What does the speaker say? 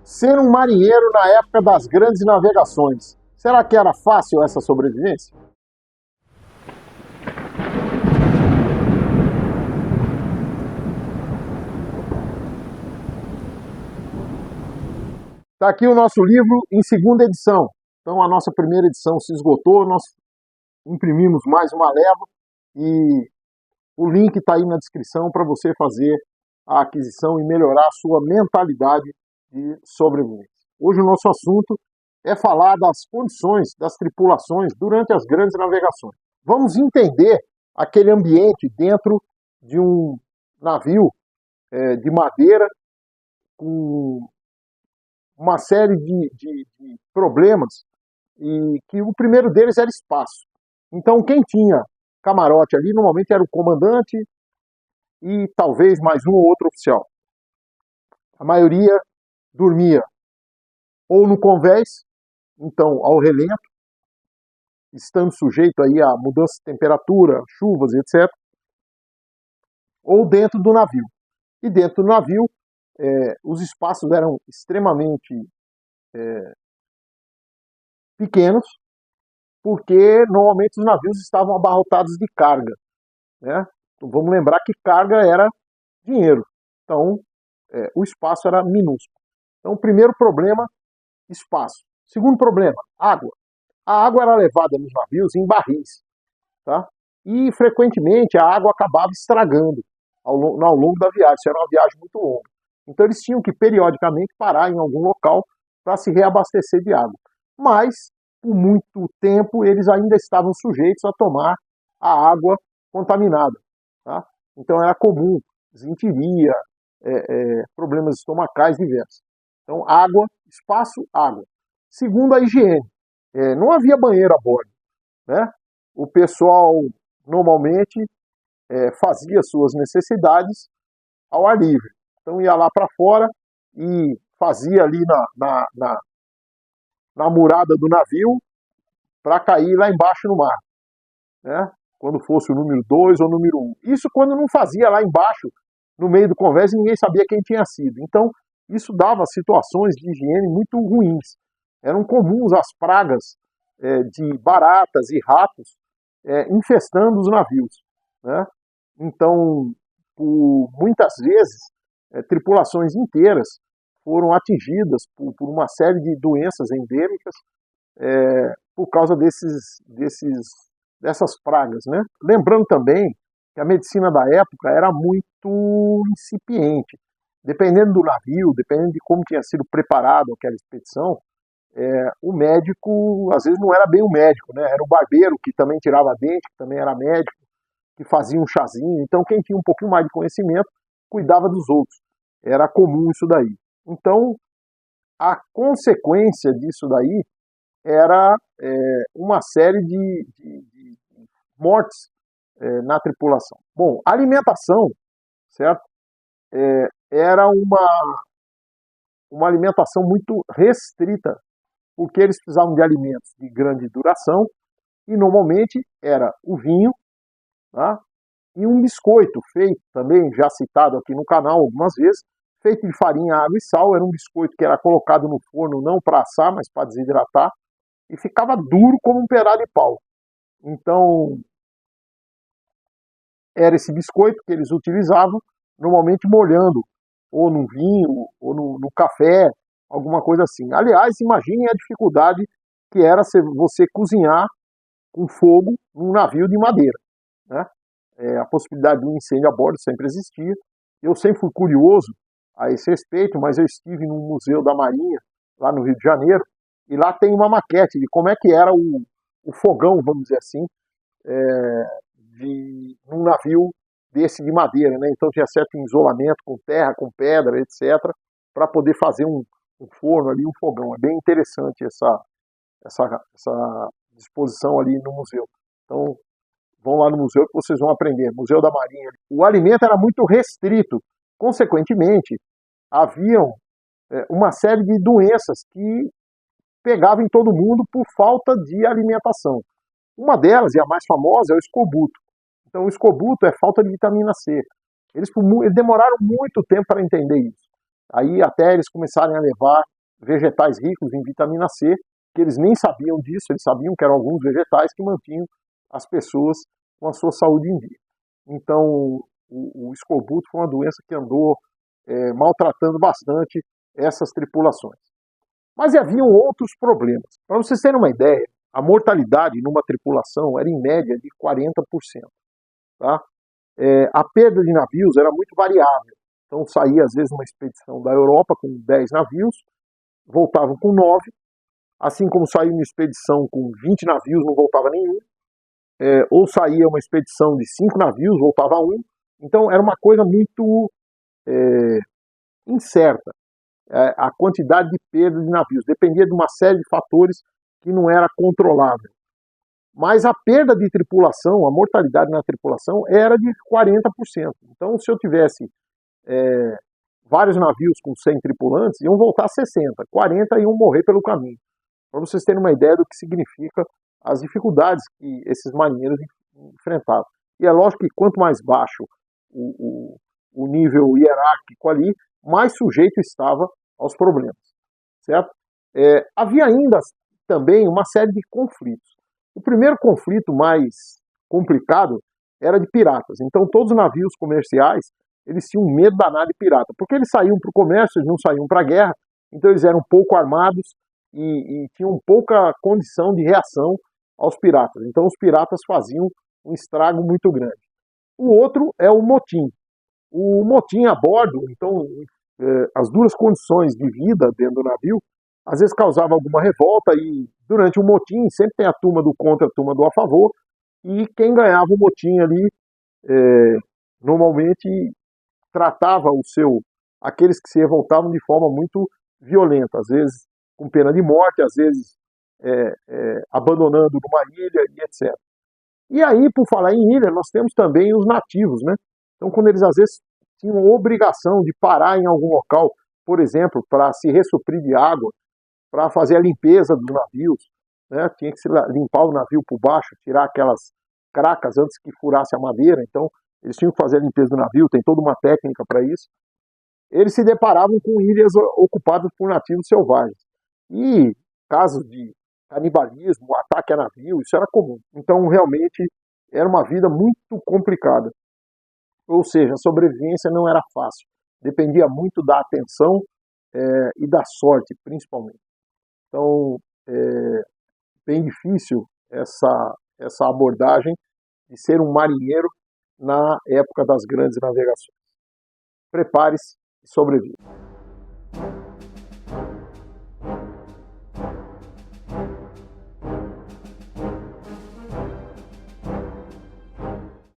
Ser um marinheiro na época das grandes navegações. Será que era fácil essa sobrevivência? Está aqui o nosso livro em segunda edição. Então a nossa primeira edição se esgotou, nós imprimimos mais uma leva e o link está aí na descrição para você fazer a aquisição e melhorar a sua mentalidade de sobrevivência. Hoje o nosso assunto é falar das condições das tripulações durante as grandes navegações. Vamos entender aquele ambiente dentro de um navio de madeira com uma série de problemas e que o primeiro deles era espaço. Então quem tinha camarote ali normalmente era o comandante e talvez mais um ou outro oficial. A maioria dormia ou no convés, então ao relento, estando sujeito aí a mudança de temperatura, chuvas, etc., ou dentro do navio. E dentro do navio, os espaços eram extremamente pequenos, porque normalmente os navios estavam abarrotados de carga, né? Então, vamos lembrar que carga era dinheiro, então o espaço era minúsculo. Então, primeiro problema, espaço. Segundo problema, água. A água era levada nos navios em barris, tá? E frequentemente a água acabava estragando ao longo da viagem, isso era uma viagem muito longa. Então eles tinham que periodicamente parar em algum local para se reabastecer de água. Mas, por muito tempo, eles ainda estavam sujeitos a tomar a água contaminada, tá? Então era comum desinteria, problemas estomacais diversos. Então água, espaço, água. Segundo, a higiene. Não havia banheiro a bordo, né? O pessoal normalmente fazia suas necessidades ao ar livre. Então ia lá para fora e fazia ali na murada do navio para cair lá embaixo no mar, né? Quando fosse o número 2 ou o número 1. Isso quando não fazia lá embaixo, no meio do convés, e ninguém sabia quem tinha sido. Então isso dava situações de higiene muito ruins. Eram comuns as pragas de baratas e ratos infestando os navios, né? Então, por muitas vezes, tripulações inteiras foram atingidas por uma série de doenças endêmicas por causa dessas pragas, né? Lembrando também que a medicina da época era muito incipiente. Dependendo do navio, dependendo de como tinha sido preparado aquela expedição, o médico, às vezes não era bem o médico, né? Era o barbeiro que também tirava dente, que também era médico, que fazia um chazinho. Então quem tinha um pouquinho mais de conhecimento cuidava dos outros. Era comum isso daí. Então a consequência disso daí era uma série de mortes na tripulação. Bom, a alimentação, certo? Era uma alimentação muito restrita, porque eles precisavam de alimentos de grande duração, e normalmente era o vinho, tá? E um biscoito feito, também já citado aqui no canal algumas vezes, feito de farinha, água e sal. Era um biscoito que era colocado no forno não para assar, mas para desidratar, e ficava duro como um pedaço de pau. Então, era esse biscoito que eles utilizavam, normalmente molhando, ou no vinho, ou no café, alguma coisa assim. Aliás, imagine a dificuldade que era você cozinhar com fogo num navio de madeira, né? A possibilidade de um incêndio a bordo sempre existia. Eu sempre fui curioso a esse respeito, mas eu estive no Museu da Marinha, lá no Rio de Janeiro, e lá tem uma maquete de como é que era o fogão, vamos dizer assim, num navio desse de madeira, né? Então tinha certo isolamento com terra, com pedra, etc., para poder fazer um forno ali, um fogão. É bem interessante essa disposição ali no museu. Então, vão lá no museu que vocês vão aprender. Museu da Marinha. O alimento era muito restrito. Consequentemente, haviam uma série de doenças que pegavam em todo mundo por falta de alimentação. Uma delas, e a mais famosa, é o escorbuto. Então, o escorbuto é falta de vitamina C. Eles demoraram muito tempo para entender isso. Aí até eles começarem a levar vegetais ricos em vitamina C, que eles nem sabiam disso, eles sabiam que eram alguns vegetais que mantinham as pessoas com a sua saúde em dia. Então, o escorbuto foi uma doença que andou maltratando bastante essas tripulações. Mas haviam outros problemas. Para vocês terem uma ideia, a mortalidade numa tripulação era em média de 40%. Tá? A perda de navios era muito variável. Então saía às vezes uma expedição da Europa com 10 navios, voltavam com 9, assim como saía uma expedição com 20 navios, não voltava nenhum, ou saía uma expedição de 5 navios, voltava um. Então era uma coisa muito incerta, a quantidade de perda de navios, dependia de uma série de fatores que não era controlável. Mas a perda de tripulação, a mortalidade na tripulação era de 40%. Então, se eu tivesse vários navios com 100 tripulantes, iam voltar 60, 40 iam morrer pelo caminho. Para vocês terem uma ideia do que significa as dificuldades que esses marinheiros enfrentavam. E é lógico que quanto mais baixo o nível hierárquico ali, mais sujeito estava aos problemas, certo? Havia ainda também uma série de conflitos. O primeiro conflito mais complicado era de piratas. Então todos os navios comerciais, eles tinham medo danado de pirata, porque eles saíam para o comércio, eles não saíam para a guerra, então eles eram pouco armados e tinham pouca condição de reação aos piratas. Então os piratas faziam um estrago muito grande. O outro é o motim. O motim a bordo, então as duras condições de vida dentro do navio, às vezes causava alguma revolta e durante o motim sempre tem a turma do contra, a turma do a favor, e quem ganhava o motim ali normalmente tratava aqueles que se revoltavam de forma muito violenta, às vezes com pena de morte, às vezes abandonando numa ilha e etc. E aí, por falar em ilha, nós temos também os nativos, né? Então, quando eles às vezes tinham obrigação de parar em algum local, por exemplo, para se ressuprir de água, para fazer a limpeza dos navios, né? Tinha que se limpar o navio por baixo, tirar aquelas cracas antes que furasse a madeira, então eles tinham que fazer a limpeza do navio, tem toda uma técnica para isso. Eles se deparavam com ilhas ocupadas por nativos selvagens. E casos de canibalismo, ataque a navio, isso era comum. Então, realmente, era uma vida muito complicada. Ou seja, a sobrevivência não era fácil. Dependia muito da atenção e da sorte, principalmente. Então, bem difícil essa abordagem de ser um marinheiro na época das grandes navegações. Prepare-se e sobreviva.